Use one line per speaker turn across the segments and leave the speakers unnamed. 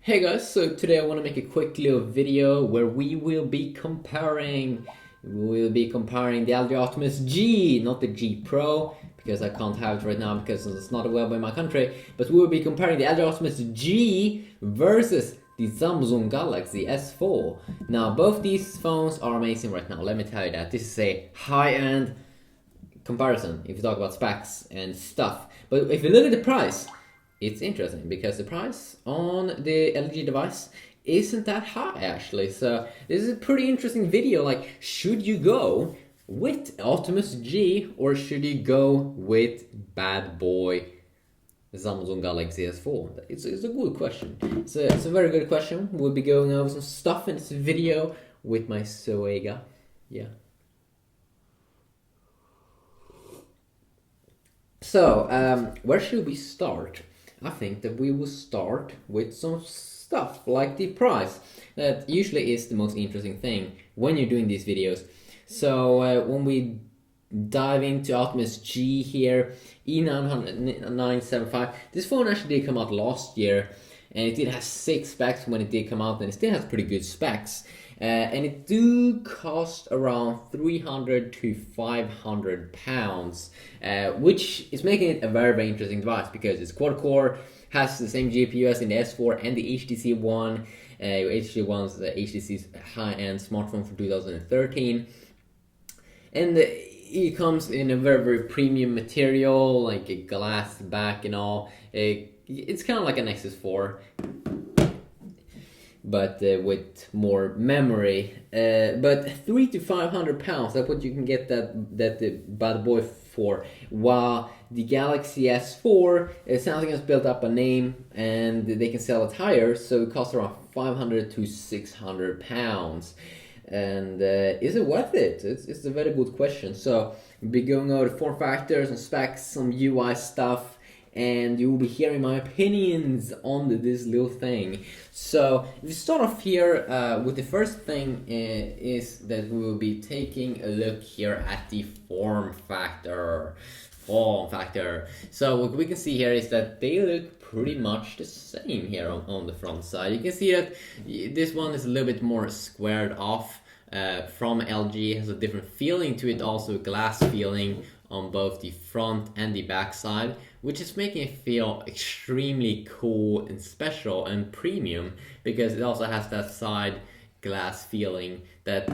Hey guys, so today I want to make a quick little video where we will be comparing the LG Optimus G, not the G Pro, because I can't have it right now because it's not available in my country, but we will be comparing the LG Optimus G versus the Samsung Galaxy S4. Now, both these phones are amazing right now, let me tell you that. This is a high-end comparison if you talk about specs and stuff. But if you look at the price, it's interesting because the price on the LG device isn't that high actually. So this is a pretty interesting video. Like, should you go with Optimus G or should you go with bad boy Samsung Galaxy S4? It's a good question. It's a very good question. We'll be going over some stuff in this video with my Zoega. Yeah. So, where should we start? I think that we will start with some stuff like the price. That usually is the most interesting thing when you're doing these videos. So, when we dive into Optimus G here, E975, this phone actually did come out last year, and it did have 6 specs when it did come out, and it still has pretty good specs. And it do cost around 300 to 500 pounds, which is making it a very interesting device because it's quad core, has the same GPU as in the S4 and the HTC One. HTC One's HTC's high-end smartphone for 2013, and it comes in a very premium material, like a glass back and all. It's kind of like an Nexus 4. But with more memory. But 300 to 500 pounds, that's what you can get that the bad boy for. While the Galaxy S4, Samsung has built up a name and they can sell it higher, so it costs around 500 to 600 pounds. And is it worth it? It's a very good question. So we'll be going over the form factors and specs, some UI stuff, and you will be hearing my opinions on this little thing. So if we start off here with the first thing is that we will be taking a look here at the form factor. So what we can see here is that they look pretty much the same here on the front side. You can see that this one is a little bit more squared off from LG. It has a different feeling to it, also a glass feeling on both the front and the back side, which is making it feel extremely cool and special and premium because it also has that side glass feeling that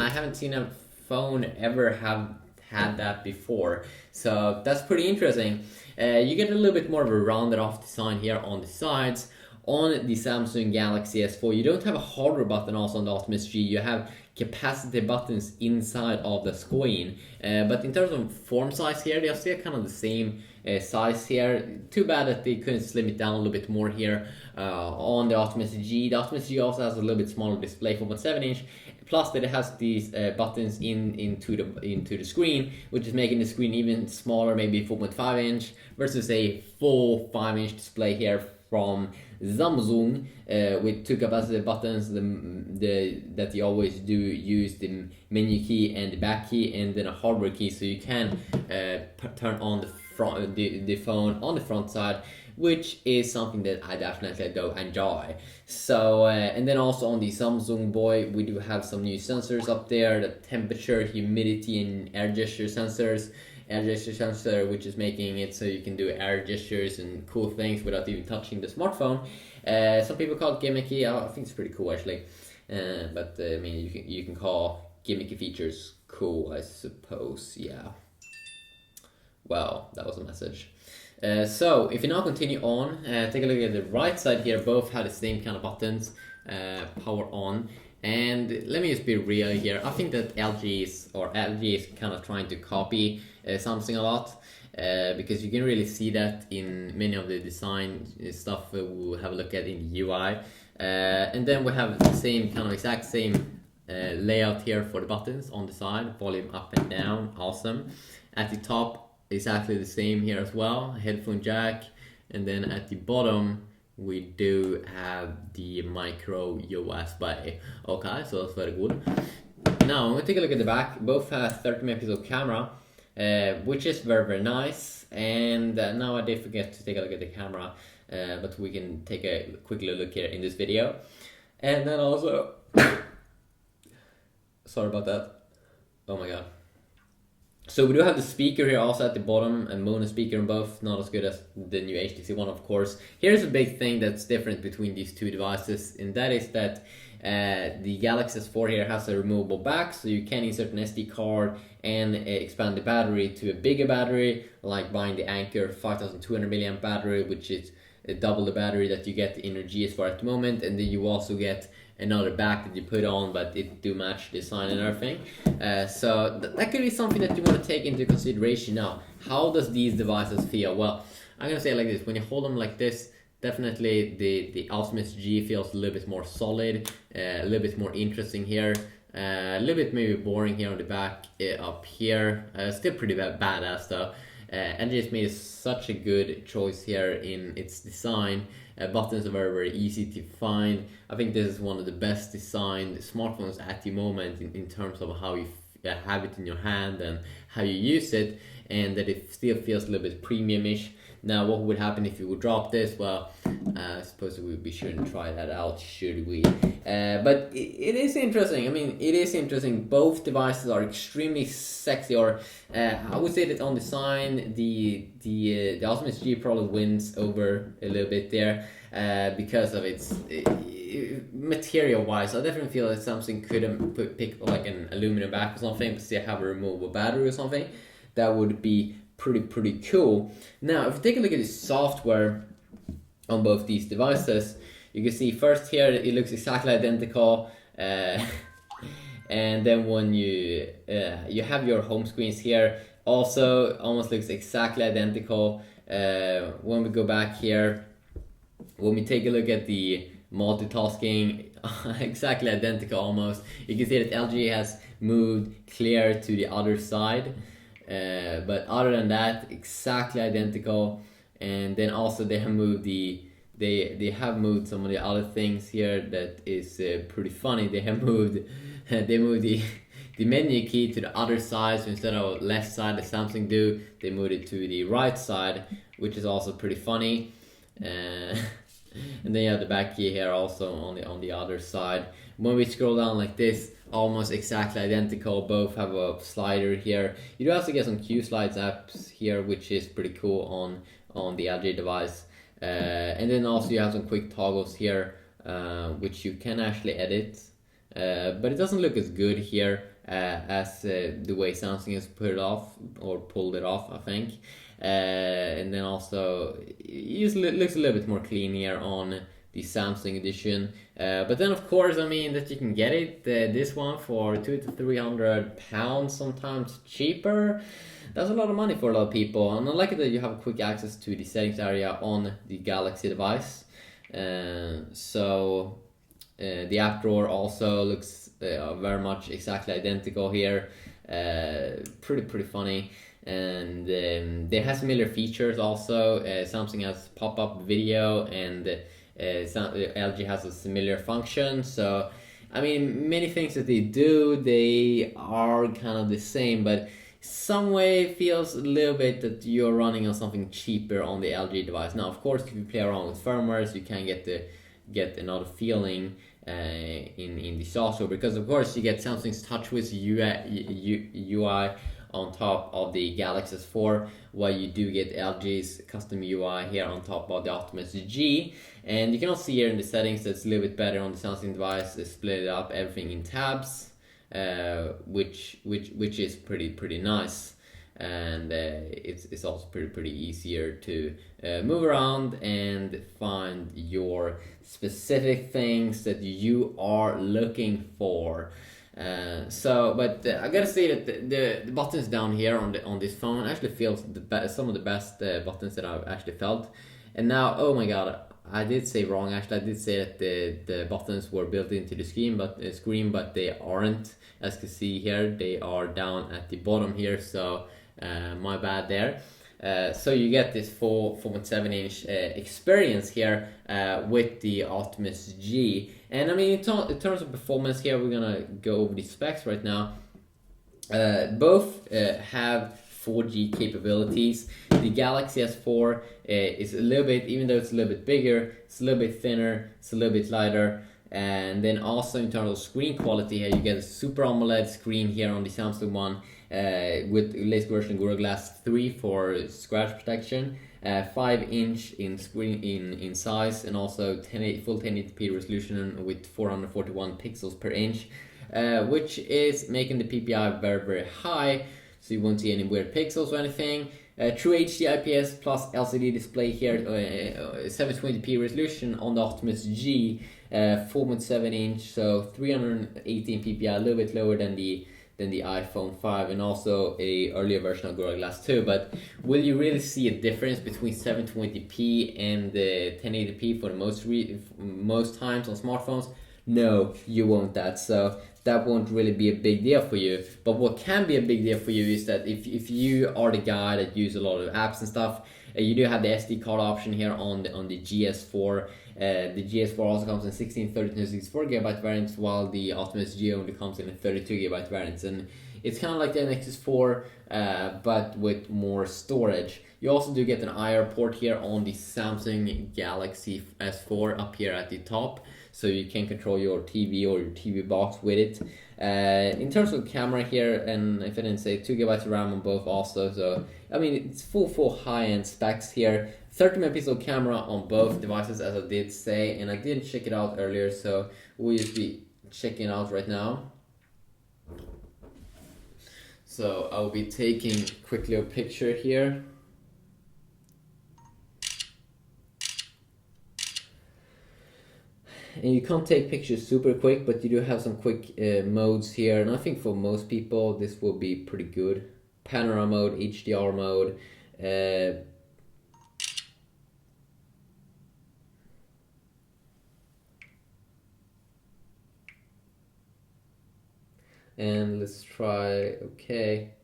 I haven't seen a phone ever have had that before. So that's pretty interesting. You get a little bit more of a rounded off design here on the sides. On the Samsung Galaxy S4, you don't have a hardware button also on the Optimus G. You have capacitive buttons inside of the screen. But in terms of form size here, they are still kind of the same size here. Too bad that they couldn't slim it down a little bit more here on the Optimus G. The Optimus G also has a little bit smaller display, 4.7 inch. Plus that it has these buttons into the screen, which is making the screen even smaller, maybe 4.5 inch versus a full 5-inch display here from Samsung with 2 capacitive buttons that you always do use the menu key and the back key, and then a hardware key, so you can turn on the phone on the front side, which is something that I definitely do enjoy. So and then also on the Samsung boy, we do have some new sensors up there: the temperature, humidity, and air gesture sensors. Air gesture sensor, which is making it so you can do air gestures and cool things without even touching the smartphone. Some people call it gimmicky. I think it's pretty cool actually. But I mean, you can call gimmicky features cool, I suppose. Yeah. Well, that was a message. So if you now continue on, take a look at the right side here. Both have the same kind of buttons. Power on. And let me just be real here. I think that LG is kind of trying to copy Samsung a lot, because you can really see that in many of the design stuff we'll have a look at in the UI. And then we have the same kind of exact same layout here for the buttons on the side, volume up and down, awesome. At the top, exactly the same here as well, headphone jack, and then at the bottom we do have the micro USB. Okay, so that's very good. Now, when we take a look at the back, both have 30 megapixel camera, which is very nice. And now I did forget to take a look at the camera. but we can take a quick look here in this video. And then also, sorry about that. Oh my god. So we do have the speaker here also at the bottom, and mono speaker in both, not as good as the new HTC One, of course. Here's a big thing that's different between these two devices, and that is that the Galaxy S4 here has a removable back, so you can insert an SD card and expand the battery to a bigger battery, like buying the Anker 5200 milliamp battery, which is double the battery that you get in your GS4 at the moment, and then you also get another back that you put on, but it do match design and everything. So that could be something that you want to take into consideration. Now, how does these devices feel? Well, I'm gonna say it like this: when you hold them like this, definitely the Optimus G feels a little bit more solid, a little bit more interesting here, a little bit maybe boring here on the back, up here. Still pretty badass though. And just made such a good choice here in its design. Buttons are very easy to find. I think this is one of the best designed smartphones at the moment in terms of how you have it in your hand and how you use it, and that it still feels a little bit premium-ish. Now, what would happen if you would drop this? Well, I suppose we would be sure to try that out, should we? But it is interesting. I mean, it is interesting. Both devices are extremely sexy, or I would say that on design, the Optimus G probably wins over a little bit there because of its material-wise. I definitely feel that Samsung could pick like an aluminum back or something, but still have a removable battery or something. That would be pretty cool. Now, if you take a look at the software on both these devices, you can see first here it looks exactly identical, and then when you have your home screens here, also almost looks exactly identical. When we go back here, when we take a look at the multitasking, exactly identical almost. You can see that LG has moved clear to the other side. But other than that, exactly identical. And then also they have moved they have moved some of the other things here that is pretty funny. They have moved the menu key to the other side, so instead of left side as Samsung do, they moved it to the right side, which is also pretty funny. And then you have the back key here also on the other side. When we scroll down like this, almost exactly identical. Both have a slider here. You do also get some Q Slides apps here, which is pretty cool on the LG device. And then also you have some quick toggles here, which you can actually edit. But it doesn't look as good here as the way Samsung has put it off or pulled it off, I think. And then also it looks a little bit more clean here on the Samsung edition. But then of course, I mean that you can get it this one for £200 to £300, sometimes cheaper. That's a lot of money for a lot of people, and I like it that you have quick access to the settings area on the Galaxy device. So the app drawer also looks very much exactly identical here. Pretty funny. And they have similar features also. Samsung has pop-up video, and LG has a similar function. So I mean, many things that they do, they are kind of the same, but some way it feels a little bit that you're running on something cheaper on the LG device. Now, of course, if you play around with firmwares, you can get another feeling in the software, because of course you get Samsung's TouchWiz UI on top of the Galaxy S4, while you do get LG's custom UI here on top of the Optimus G. And you can also see here in the settings that it's a little bit better on the Samsung device. They split up everything in tabs, which is pretty nice. And it's also pretty easier to move around and find your specific things that you are looking for. But I gotta say that the buttons down here on this phone actually feels some of the best buttons that I've actually felt. And now, oh my god, I did say wrong. Actually, I did say that the buttons were built into the screen, but they aren't. As you can see here, they are down at the bottom here. So my bad there. So you get this full 4.7-inch experience here with the Optimus G. And I mean, in terms of performance here, we're gonna go over the specs right now. Both have 4G capabilities. The Galaxy S4 is a little bit, even though it's a little bit bigger, it's a little bit thinner, it's a little bit lighter. And then also in terms of screen quality, here you get a Super AMOLED screen here on the Samsung one with latest version Gorilla Glass 3 for scratch protection, 5-inch in screen in size, and also full 1080p resolution with 441 pixels per inch, which is making the PPI very, very high, so you won't see any weird pixels or anything. True HD IPS plus LCD display here, 720p resolution on the Optimus G, 4.7-inch, so 318 PPI, a little bit lower than the iPhone 5, and also a earlier version of Gorilla Glass 2. But will you really see a difference between 720p and 1080p for the most times on smartphones? No, you won't. So that won't really be a big deal for you. But what can be a big deal for you is that if you are the guy that uses a lot of apps and stuff, you do have the SD card option here on the GS4. The GS4 also comes in 16, 32, and 64 GB variants, while the Optimus G only comes in a 32 GB variants. And it's kind of like the Nexus 4, but with more storage. You also do get an IR port here on the Samsung Galaxy S4 up here at the top, so you can control your TV or your TV box with it. In terms of camera here, and if I didn't say, 2 GB of RAM on both also, so I mean it's full high-end specs here. 30 megapixel camera on both devices, as I did say, and I didn't check it out earlier, so we'll just be checking it out right now. So I'll be taking quickly a picture here. And you can't take pictures super quick, but you do have some quick modes here, and I think for most people this will be pretty good. Panorama mode, HDR mode, and let's try, okay.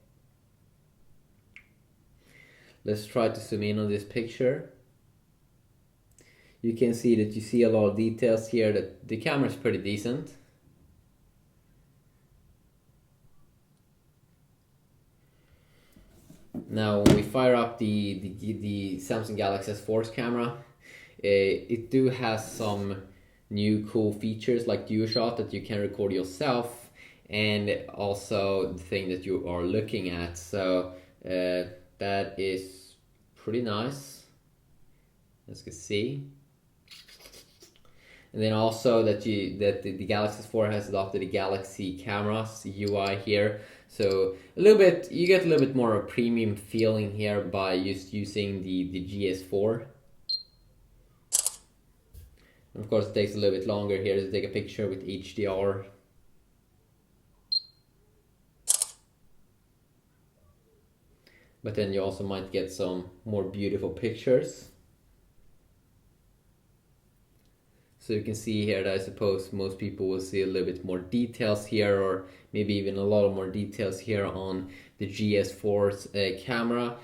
Let's try to zoom in on this picture. You can see that you see a lot of details here, that the camera is pretty decent. Now when we fire up the Samsung Galaxy S4's camera, it do has some new cool features like dual shot that you can record yourself, and also the thing that you are looking at. So that is pretty nice, as you can see. And then also that the Galaxy S4 has adopted the Galaxy cameras UI here, so you get a little bit more of a premium feeling here by just using the GS4. And of course it takes a little bit longer here to take a picture with HDR. But then you also might get some more beautiful pictures. So you can see here that I suppose most people will see a little bit more details here, or maybe even a lot of more details here on the GS4's camera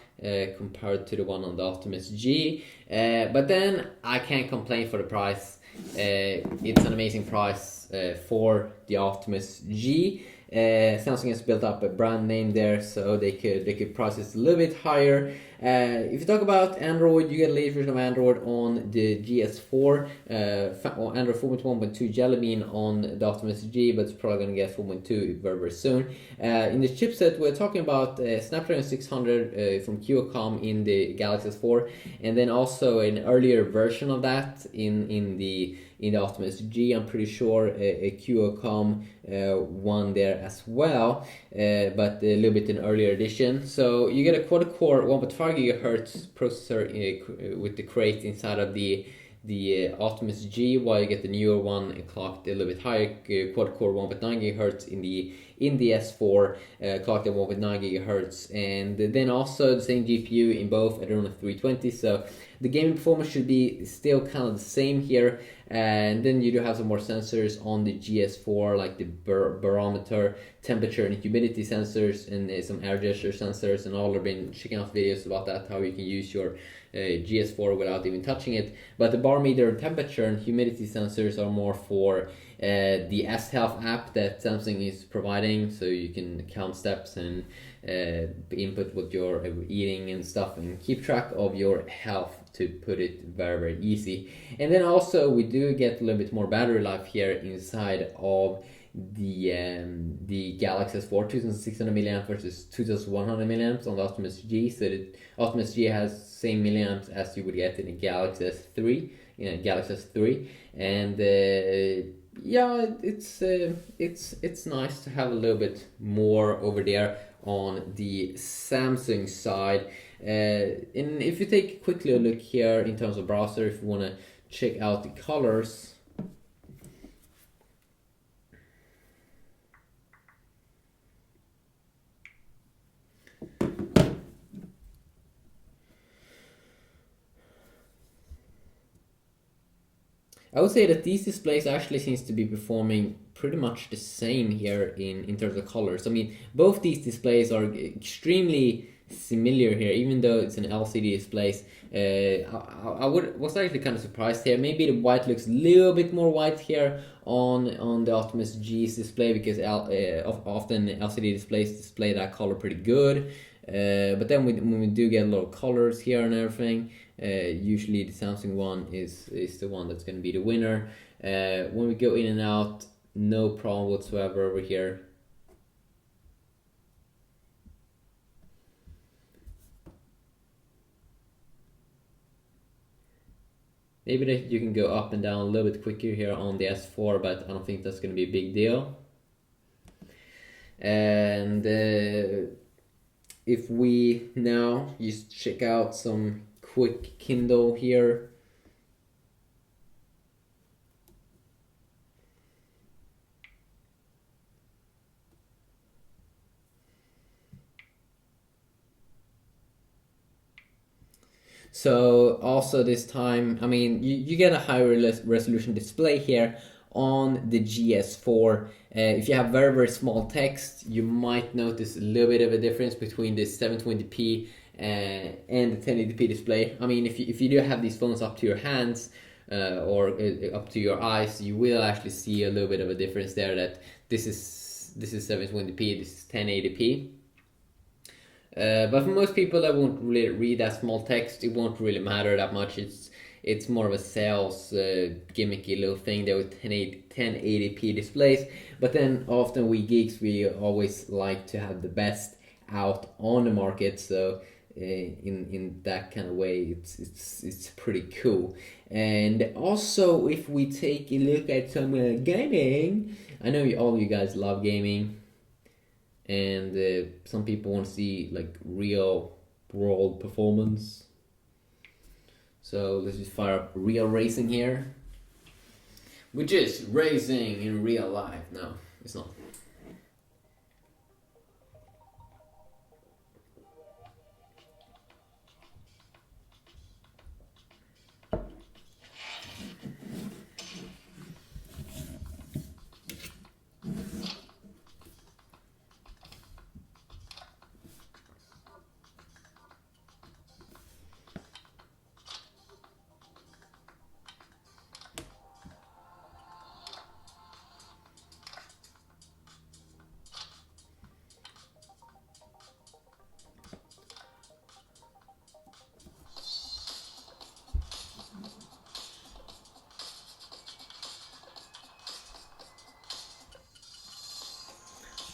compared to the one on the Optimus G. But then I can't complain for the price. It's an amazing price for the Optimus G. Samsung has built up a brand name there, so they could price it a little bit higher. If you talk about Android, you get a latest version of Android on the GS4, Android 4.1.2 Jelly Bean on the Optimus G, but it's probably going to get 4.2 very, very soon. In the chipset, we're talking about Snapdragon 600 from Qualcomm in the Galaxy S4, and then also an earlier version of that in the Optimus G. I'm pretty sure a Qualcomm one there as well, but a little bit an earlier edition. So you get a quad-core 1.5 GHz processor with the crate inside of the Optimus G, while you get the newer one clocked a little bit higher, quad-core 1.9 GHz in the S4, clocked at 1.9 GHz, and then also the same GPU in both Adreno 320. So the gaming performance should be still kind of the same here. And then you do have some more sensors on the GS4, like the barometer, temperature and humidity sensors, and some air gesture sensors, and all have been checking out videos about that, how you can use your GS4 without even touching it. But the barometer, temperature and humidity sensors are more for the S Health app that Samsung is providing, so you can count steps and input what you're eating and stuff, and keep track of your health, to put it very, very easy. And then also we do get a little bit more battery life here inside of the Galaxy S4, 2600 milliamps versus 2100 milliamps on the Optimus G. So the Optimus G has same milliamps as you would get in a Galaxy S3, Galaxy S3, and yeah, it's nice to have a little bit more over there on the Samsung side. And if you take quickly a look here in terms of browser, if you want to check out the colors. I would say that these displays actually seems to be performing pretty much the same here in terms of colors. I mean, both these displays are extremely similar here, even though it's an LCD displays. I was actually kind of surprised here. Maybe the white looks a little bit more white here on the Optimus G's display, because often LCD displays display that color pretty good. But then when we do get a lot of colors here and everything, usually the Samsung one is the one that's going to be the winner. When we go in and out, no problem whatsoever over here. Maybe that you can go up and down a little bit quicker here on the S4, but I don't think that's going to be a big deal. And if we now just check out some quick Kindle here. So also this time, I mean, you get a higher resolution display here on the GS4. If you have very, very small text, you might notice a little bit of a difference between the 720p and the 1080p display. I mean, if you do have these phones up to your hands or up to your eyes, you will actually see a little bit of a difference there, that this is 720p, this is 1080p. But for most people that won't really read that small text, it won't really matter that much. It's more of a sales gimmicky little thing there with 1080p displays. But then often we geeks, we always like to have the best out on the market. So in that kind of way, it's pretty cool. And also, if we take a look at some gaming, I know all of you guys love gaming. And some people want to see like real world performance. So let's just fire up real racing here, which is racing in real life. No, it's not.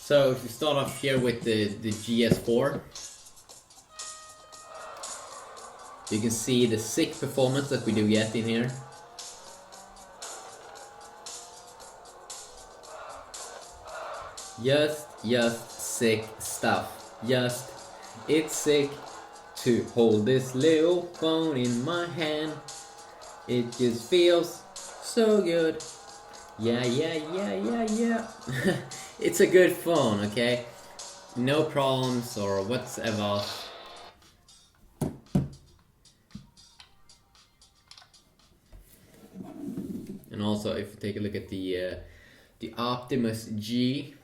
So if you start off here with the GS4, you can see the sick performance that we do get in here. Just sick stuff. It's sick to hold this little phone in my hand. It just feels so good. Yeah. It's a good phone, okay? No problems or whatsoever. And also, if you take a look at the Optimus G,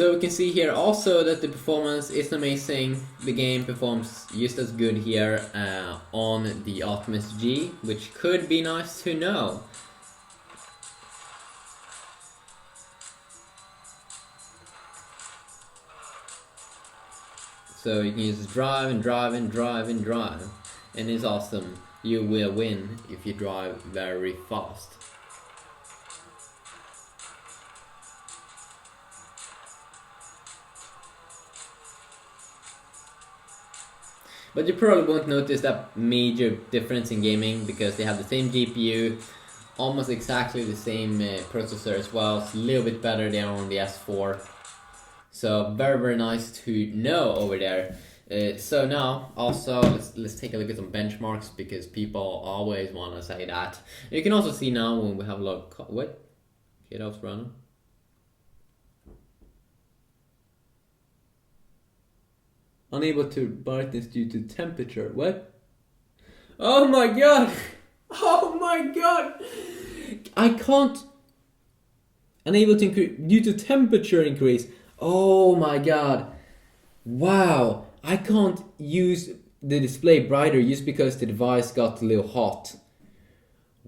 So we can see here also that the performance is amazing. The game performs just as good here on the Optimus G, which could be nice to know. So you can just drive and drive and drive and drive, and it's awesome. You will win if you drive very fast. But you probably won't notice that major difference in gaming because they have the same GPU, almost exactly the same processor as well. It's a little bit better there on the S4. So very nice to know over there. So now also let's take a look at some benchmarks because people always want to say that. You can also see now when we have a lot of what? Okay, that was random. Unable to brightness due to temperature. What? Oh my god! Oh my god! I can't. Unable to increase due to temperature increase. Oh my god! Wow! I can't use the display brighter just because the device got a little hot.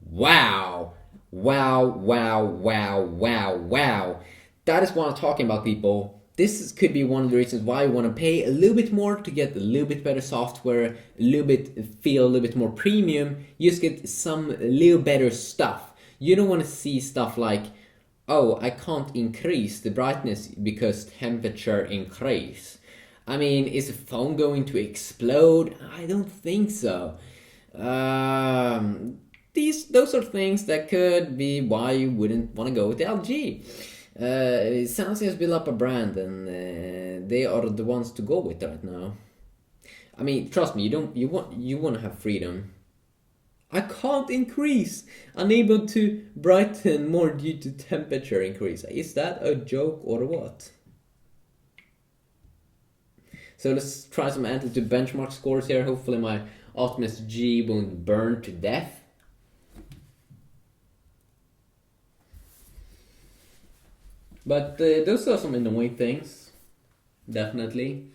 Wow! Wow! Wow! Wow! Wow! Wow! That is what I'm talking about, people. This could be one of the reasons why I want to pay a little bit more to get a little bit better software, a little bit more premium. You just get some little better stuff. You don't want to see stuff like, oh, I can't increase the brightness because temperature increase. I mean, is the phone going to explode? I don't think so. Those are things that could be why you wouldn't want to go with the LG. Samsung has built up a brand, and they are the ones to go with right now. I mean, trust me, you want to have freedom. I can't increase. Unable to brighten more due to temperature increase. Is that a joke or what? So let's try some Antutu benchmark scores here. Hopefully my Optimus G won't burn to death. But those are some annoying things, definitely.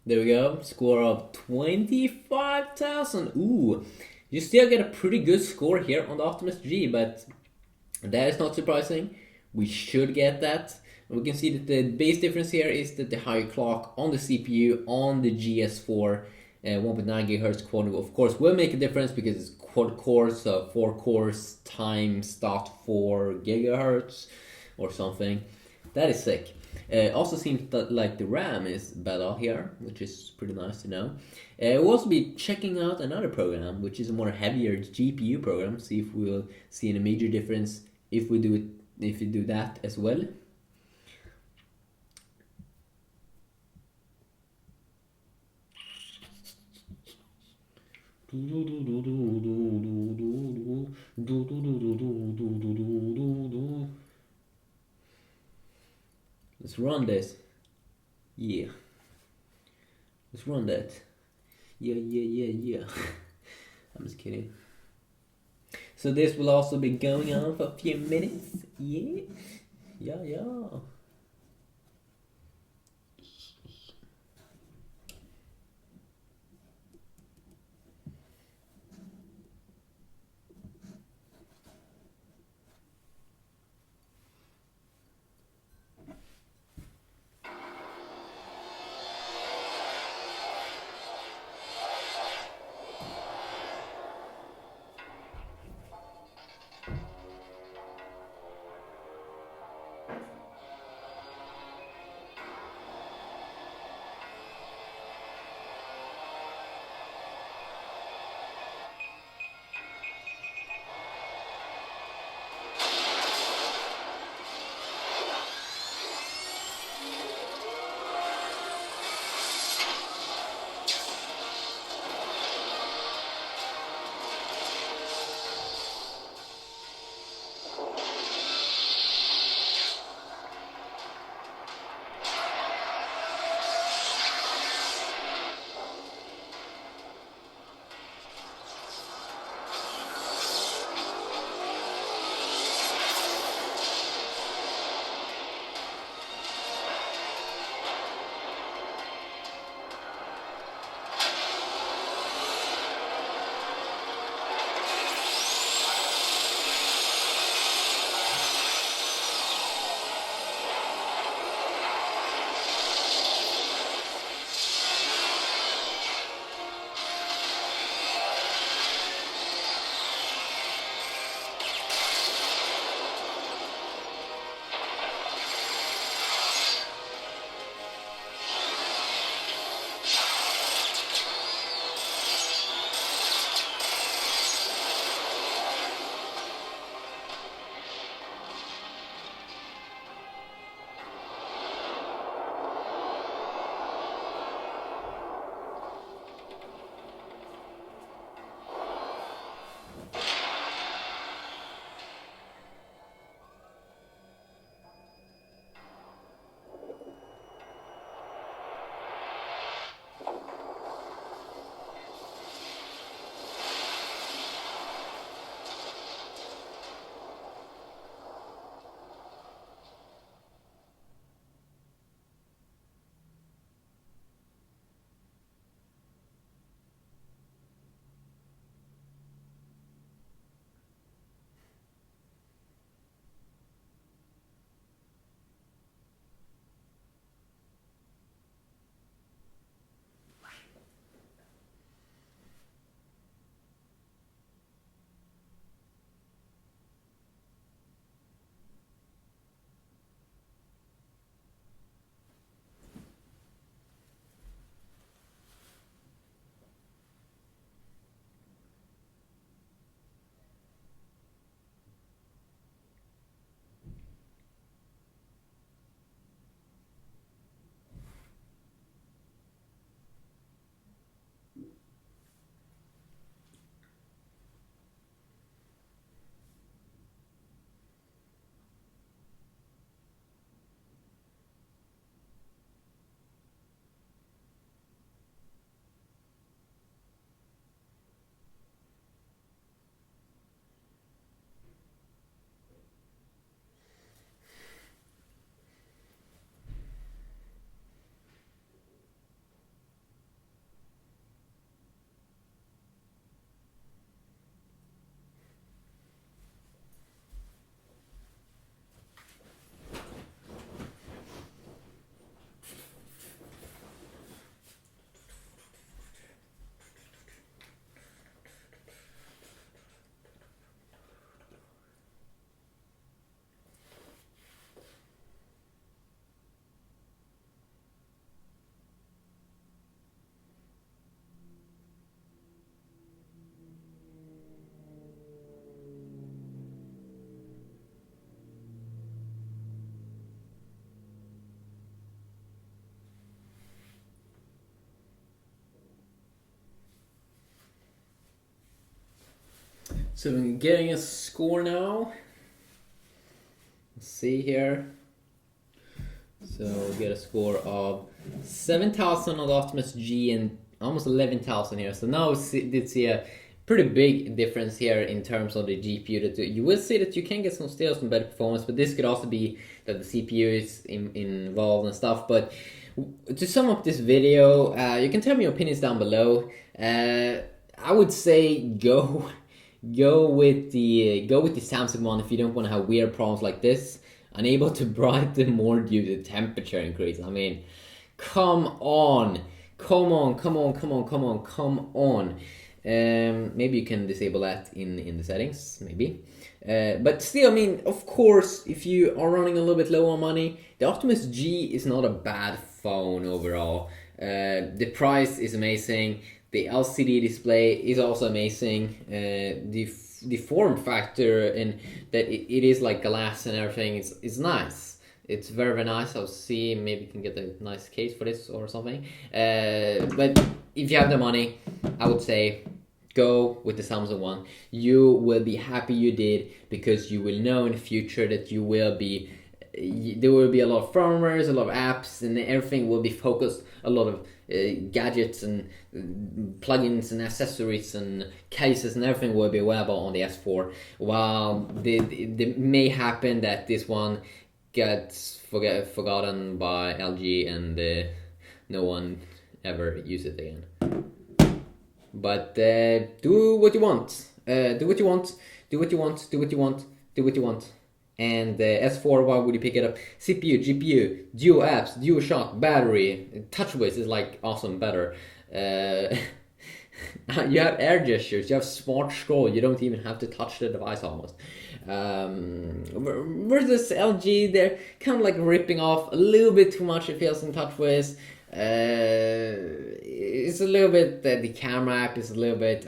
There we go. Score of 25,000. Ooh, you still get a pretty good score here on the Optimus G, but that is not surprising. We should get that. And we can see that the base difference here is that the higher clock on the CPU on the GS4 1.9 GHz quad, of course, will make a difference because it's quad cores, so 4 cores times 0.4 gigahertz or something. That is sick. Also seems that like the RAM is better here, which is pretty nice to know. We'll also be checking out another program, which is a more heavier GPU program. See if we'll see any major difference if we do it, if we do that as well. Let's run this. Yeah. Let's run that. Yeah. I'm just kidding. So this will also be going on for a few minutes. Yeah. So I'm getting a score now. Let's see here. So we get a score of 7,000 on the Optimus G and almost 11,000 here. So now we did see a pretty big difference here in terms of the GPU. That you will see that you can get some better performance, but this could also be that the CPU is involved and stuff. But to sum up this video, you can tell me your opinions down below. I would say go with the Samsung one if you don't want to have weird problems like this. Unable to brighten more due to temperature increase. I mean, come on. Maybe you can disable that in the settings, maybe. But still, I mean, of course, if you are running a little bit low on money, the Optimus G is not a bad phone overall. The price is amazing. The LCD display is also amazing. The form factor and that it is like glass and everything is nice. It's very, very nice. I'll see, maybe you can get a nice case for this or something. But if you have the money, I would say go with the Samsung one. You will be happy you did, because you will know in the future that there will be a lot of firmwares, a lot of apps, and everything will be focused, a lot of gadgets and plugins and accessories and cases and everything will be available on the S4. While it may happen that this one gets forgotten by LG and no one ever use it again. But do what you want. Do what you want. Do what you want. Do what you want. Do what you want. And S4, why would you pick it up? CPU, GPU, dual apps, dual shock, battery, TouchWiz is like awesome, better. You have air gestures, you have smart scroll, you don't even have to touch the device almost. Versus LG, they're kind of like ripping off a little bit too much, it feels, in TouchWiz. It's a little bit, the camera app is a little bit,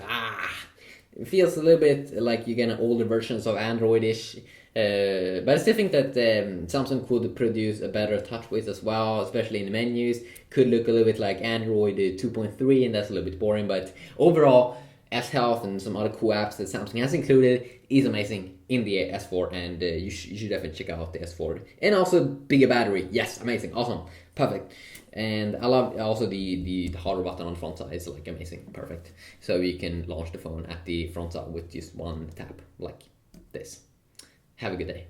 it feels a little bit like you get older versions of Android-ish. But I still think that Samsung could produce a better TouchWiz as well, especially in the menus. Could look a little bit like Android 2.3, and that's a little bit boring. But overall, S-Health and some other cool apps that Samsung has included is amazing in the S4, and you should definitely check out the S4. And also bigger battery, yes, amazing, awesome, perfect. And I love also the hardware button on the front side. It's like amazing, perfect. So you can launch the phone at the front side with just one tap, like this. Have a good day.